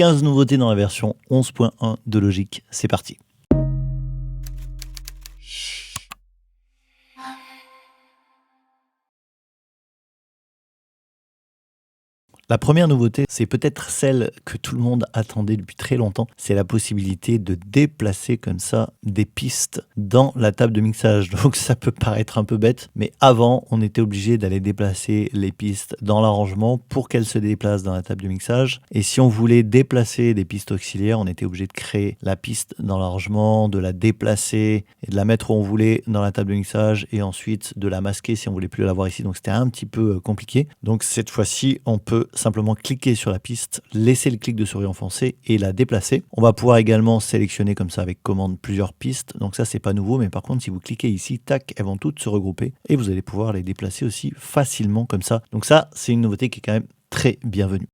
15 nouveautés dans la version 11.1 de Logic. C'est parti. La première nouveauté, c'est peut-être celle que tout le monde attendait depuis très longtemps, c'est la possibilité de déplacer comme ça des pistes dans la table de mixage. Donc ça peut paraître un peu bête, mais avant, on était obligé d'aller déplacer les pistes dans l'arrangement pour qu'elles se déplacent dans la table de mixage. Et si on voulait déplacer des pistes auxiliaires, on était obligé de créer la piste dans l'arrangement, de la déplacer et de la mettre où on voulait dans la table de mixage et ensuite de la masquer si on voulait plus la voir ici. Donc c'était un petit peu compliqué. Donc cette fois-ci, on peut simplement cliquer sur la piste, laisser le clic de souris enfoncé et la déplacer. On va pouvoir également sélectionner comme ça avec commande plusieurs pistes. Donc ça, c'est pas nouveau, mais par contre, si vous cliquez ici, tac, elles vont toutes se regrouper et vous allez pouvoir les déplacer aussi facilement comme ça. Donc ça, c'est une nouveauté qui est quand même très bienvenue.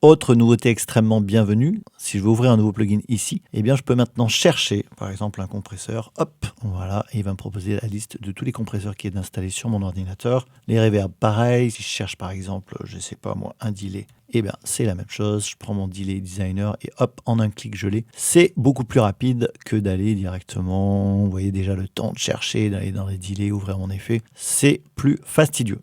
Autre nouveauté extrêmement bienvenue, si je veux ouvrir un nouveau plugin ici, eh bien je peux maintenant chercher par exemple un compresseur, hop, voilà, et il va me proposer la liste de tous les compresseurs qui est installé sur mon ordinateur. Les reverbs, pareil, si je cherche par exemple, je sais pas moi, un delay, eh bien c'est la même chose, je prends mon delay designer et hop, en un clic je l'ai. C'est beaucoup plus rapide que d'aller directement, vous voyez déjà le temps de chercher, d'aller dans les delays, ouvrir mon effet, c'est plus fastidieux.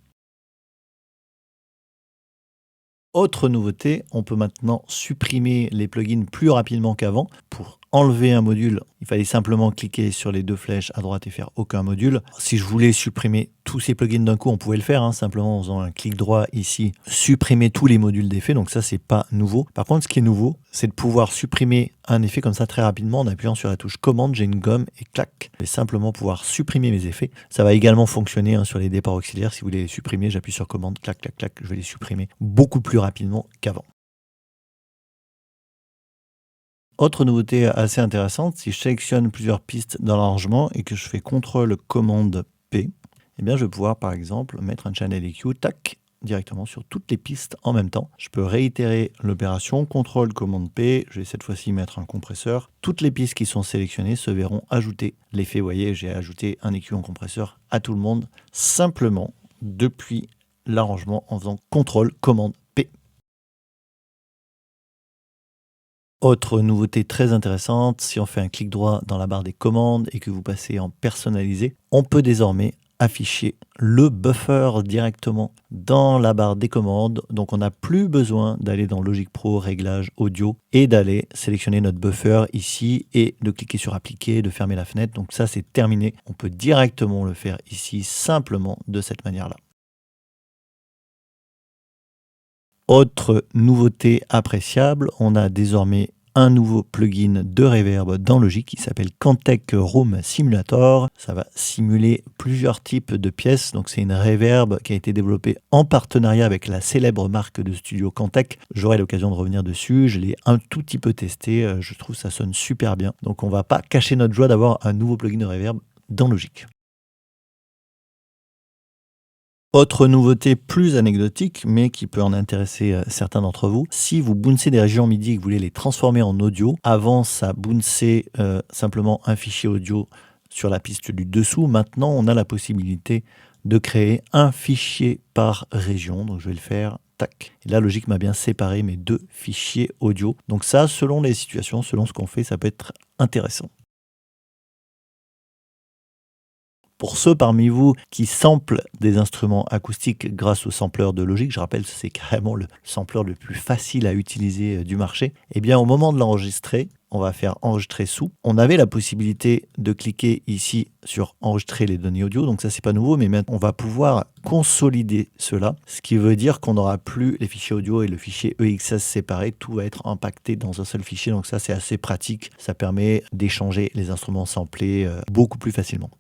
Autre nouveauté, on peut maintenant supprimer les plugins plus rapidement qu'avant. Pour enlever un module, il fallait simplement cliquer sur les deux flèches à droite et faire aucun module. Si je voulais supprimer tous ces plugins d'un coup, on pouvait le faire, simplement en faisant un clic droit ici, supprimer tous les modules d'effet. Donc ça, c'est pas nouveau. Par contre, ce qui est nouveau, c'est de pouvoir supprimer un effet comme ça très rapidement en appuyant sur la touche commande. J'ai une gomme et clac, je vais simplement pouvoir supprimer mes effets. Ça va également fonctionner sur les départs auxiliaires. Si vous voulez les supprimer, j'appuie sur commande, clac, clac, clac, je vais les supprimer beaucoup plus rapidement qu'avant. Autre nouveauté assez intéressante, si je sélectionne plusieurs pistes dans l'arrangement et que je fais CTRL commande P, eh bien je vais pouvoir par exemple mettre un channel EQ, tac, directement sur toutes les pistes en même temps. Je peux réitérer l'opération, CTRL commande P, je vais cette fois-ci mettre un compresseur. Toutes les pistes qui sont sélectionnées se verront ajouter l'effet. Vous voyez, j'ai ajouté un EQ en compresseur à tout le monde, simplement depuis l'arrangement en faisant CTRL commande P. Autre nouveauté très intéressante, si on fait un clic droit dans la barre des commandes et que vous passez en personnalisé, on peut désormais afficher le buffer directement dans la barre des commandes. Donc on n'a plus besoin d'aller dans Logic Pro, réglages audio et d'aller sélectionner notre buffer ici et de cliquer sur appliquer, de fermer la fenêtre. Donc ça c'est terminé. On peut directement le faire ici simplement de cette manière-là. Autre nouveauté appréciable, on a désormais un nouveau plugin de reverb dans Logic qui s'appelle Cantech Room Simulator. Ça va simuler plusieurs types de pièces. Donc c'est une reverb qui a été développée en partenariat avec la célèbre marque de studio Cantech. J'aurai l'occasion de revenir dessus. Je l'ai un tout petit peu testé. Je trouve que ça sonne super bien. Donc on va pas cacher notre joie d'avoir un nouveau plugin de reverb dans Logic. Autre nouveauté plus anecdotique, mais qui peut en intéresser certains d'entre vous, si vous bouncez des régions MIDI et que vous voulez les transformer en audio, avant ça bounçait simplement un fichier audio sur la piste du dessous. Maintenant, on a la possibilité de créer un fichier par région. Donc je vais le faire, tac. Et là, Logic m'a bien séparé mes deux fichiers audio. Donc ça, selon les situations, selon ce qu'on fait, ça peut être intéressant. Pour ceux parmi vous qui samplent des instruments acoustiques grâce au sampler de Logic, je rappelle c'est carrément le sampler le plus facile à utiliser du marché, eh bien au moment de l'enregistrer, on va faire enregistrer sous. On avait la possibilité de cliquer ici sur enregistrer les données audio, donc ça c'est pas nouveau, mais maintenant on va pouvoir consolider cela, ce qui veut dire qu'on n'aura plus les fichiers audio et le fichier EXS séparés, tout va être impacté dans un seul fichier, donc ça c'est assez pratique, ça permet d'échanger les instruments samplés beaucoup plus facilement.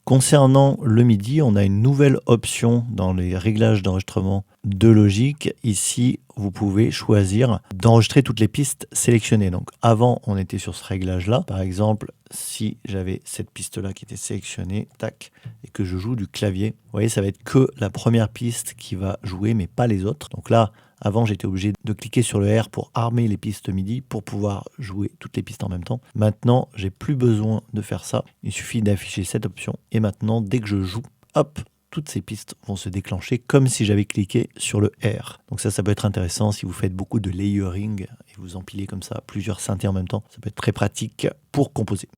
Concernant le MIDI, on a une nouvelle option dans les réglages d'enregistrement de Logic. Ici, vous pouvez choisir d'enregistrer toutes les pistes sélectionnées. Donc avant, on était sur ce réglage-là. Par exemple, si j'avais cette piste-là qui était sélectionnée, tac, et que je joue du clavier, vous voyez, ça va être que la première piste qui va jouer, mais pas les autres. Donc là, avant, j'étais obligé de cliquer sur le R pour armer les pistes MIDI pour pouvoir jouer toutes les pistes en même temps. Maintenant, j'ai plus besoin de faire ça. Il suffit d'afficher cette option. Et maintenant, dès que je joue, hop, toutes ces pistes vont se déclencher comme si j'avais cliqué sur le R. Donc ça peut être intéressant si vous faites beaucoup de layering et vous empilez comme ça plusieurs synthés en même temps. Ça peut être très pratique pour composer.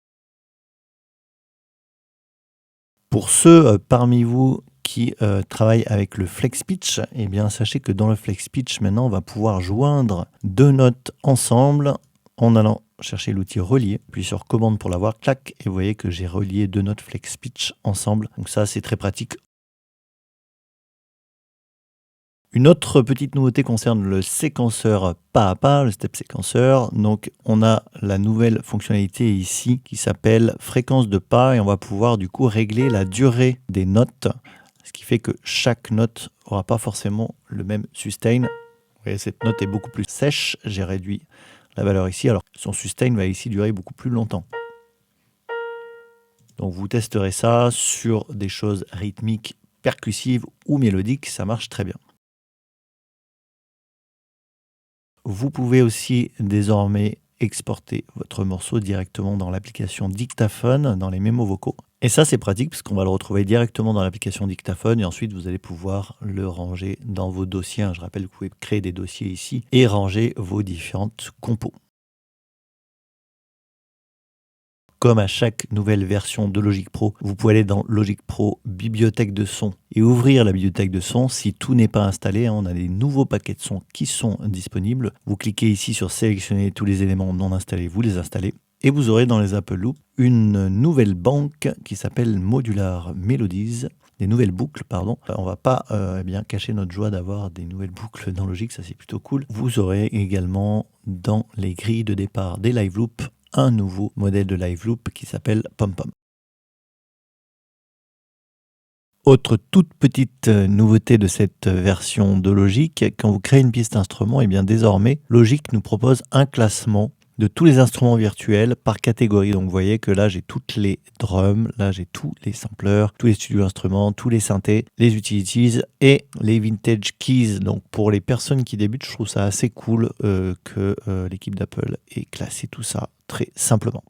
Pour ceux parmi vous qui travaillent avec le flex pitch, eh bien sachez que dans le flex pitch maintenant on va pouvoir joindre deux notes ensemble en allant chercher l'outil relier, puis sur commande pour l'avoir, clac, et vous voyez que j'ai relié deux notes flex pitch ensemble. Donc ça c'est très pratique. Une autre petite nouveauté concerne le séquenceur pas à pas, le step séquenceur. Donc on a la nouvelle fonctionnalité ici qui s'appelle fréquence de pas et on va pouvoir du coup régler la durée des notes, ce qui fait que chaque note n'aura pas forcément le même sustain. Vous voyez, cette note est beaucoup plus sèche, j'ai réduit la valeur ici, alors son sustain va ici durer beaucoup plus longtemps. Donc vous testerez ça sur des choses rythmiques, percussives ou mélodiques, ça marche très bien. Vous pouvez aussi désormais exporter votre morceau directement dans l'application Dictaphone, dans les mémos vocaux. Et ça, c'est pratique parce qu'on va le retrouver directement dans l'application Dictaphone et ensuite vous allez pouvoir le ranger dans vos dossiers. Je rappelle que vous pouvez créer des dossiers ici et ranger vos différentes compos. Comme à chaque nouvelle version de Logic Pro, vous pouvez aller dans Logic Pro bibliothèque de son et ouvrir la bibliothèque de son. Si tout n'est pas installé, on a des nouveaux paquets de son qui sont disponibles. Vous cliquez ici sur sélectionner tous les éléments non installés, vous les installez. Et vous aurez dans les Apple Loops une nouvelle banque qui s'appelle Modular Melodies. Des nouvelles boucles, pardon. On va pas bien cacher notre joie d'avoir des nouvelles boucles dans Logic, ça c'est plutôt cool. Vous aurez également dans les grilles de départ des live loops un nouveau modèle de live loop qui s'appelle PomPom. Autre toute petite nouveauté de cette version de Logic, quand vous créez une piste instrument, et bien désormais Logic nous propose un classement de tous les instruments virtuels par catégorie. Donc vous voyez que là j'ai toutes les drums, là j'ai tous les samplers, tous les studios instruments, tous les synthés, les utilities et les vintage keys. Donc pour les personnes qui débutent, je trouve ça assez cool que l'équipe d'Apple ait classé tout ça très simplement.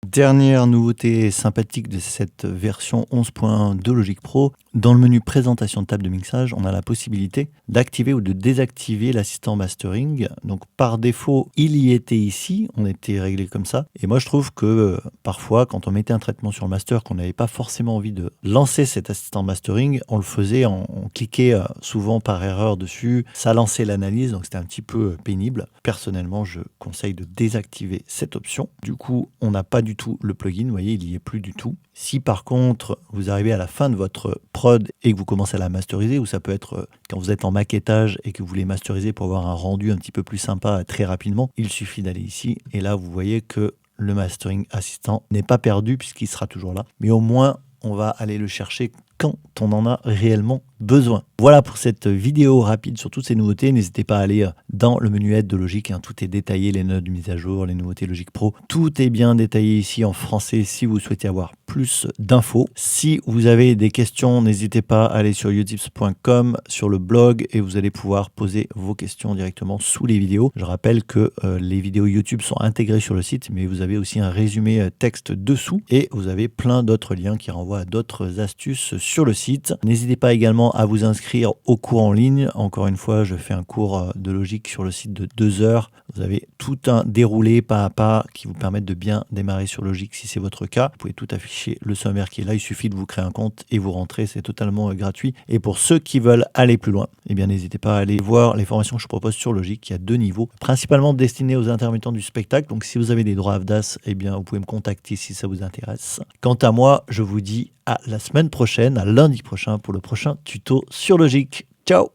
Dernière nouveauté sympathique de cette version 11.1 de Logic Pro, dans le menu présentation de table de mixage, on a la possibilité d'activer ou de désactiver l'assistant mastering. Donc par défaut, il y était ici, on était réglé comme ça. Et moi je trouve que parfois, quand on mettait un traitement sur le master, qu'on n'avait pas forcément envie de lancer cet assistant mastering, on le faisait, on cliquait souvent par erreur dessus, ça lançait l'analyse, donc c'était un petit peu pénible. Personnellement, je conseille de désactiver cette option. Du coup, on n'a pas du tout le plugin, vous voyez, il n'y est plus du tout. Si par contre, vous arrivez à la fin de votre prod et que vous commencez à la masteriser, ou ça peut être quand vous êtes en maquettage et que vous voulez masteriser pour avoir un rendu un petit peu plus sympa très rapidement, il suffit d'aller ici et là vous voyez que le mastering assistant n'est pas perdu puisqu'il sera toujours là, mais au moins on va aller le chercher quand on en a réellement besoin. Voilà pour cette vidéo rapide sur toutes ces nouveautés. N'hésitez pas à aller dans le menu aide de Logic, tout est détaillé, les notes de mise à jour, les nouveautés Logic Pro. Tout est bien détaillé ici en français si vous souhaitez avoir plus d'infos. Si vous avez des questions, n'hésitez pas à aller sur utips.com, sur le blog, et vous allez pouvoir poser vos questions directement sous les vidéos. Je rappelle que les vidéos YouTube sont intégrées sur le site, mais vous avez aussi un résumé texte dessous, et vous avez plein d'autres liens qui renvoient à d'autres astuces sur le site. N'hésitez pas également à vous inscrire au cours en ligne. Encore une fois, je fais un cours de logique sur le site de 2 heures. Vous avez tout un déroulé pas à pas qui vous permettent de bien démarrer sur Logic si c'est votre cas. Vous pouvez tout afficher, le sommaire qui est là. Il suffit de vous créer un compte et vous rentrez. C'est totalement gratuit. Et pour ceux qui veulent aller plus loin, eh bien n'hésitez pas à aller voir les formations que je propose sur Logic. Il y a 2 niveaux, principalement destinés aux intermittents du spectacle. Donc si vous avez des droits AVDAS, eh bien vous pouvez me contacter si ça vous intéresse. Quant à moi, je vous dis à la semaine prochaine, à lundi prochain pour le prochain tuto sur Logic. Ciao!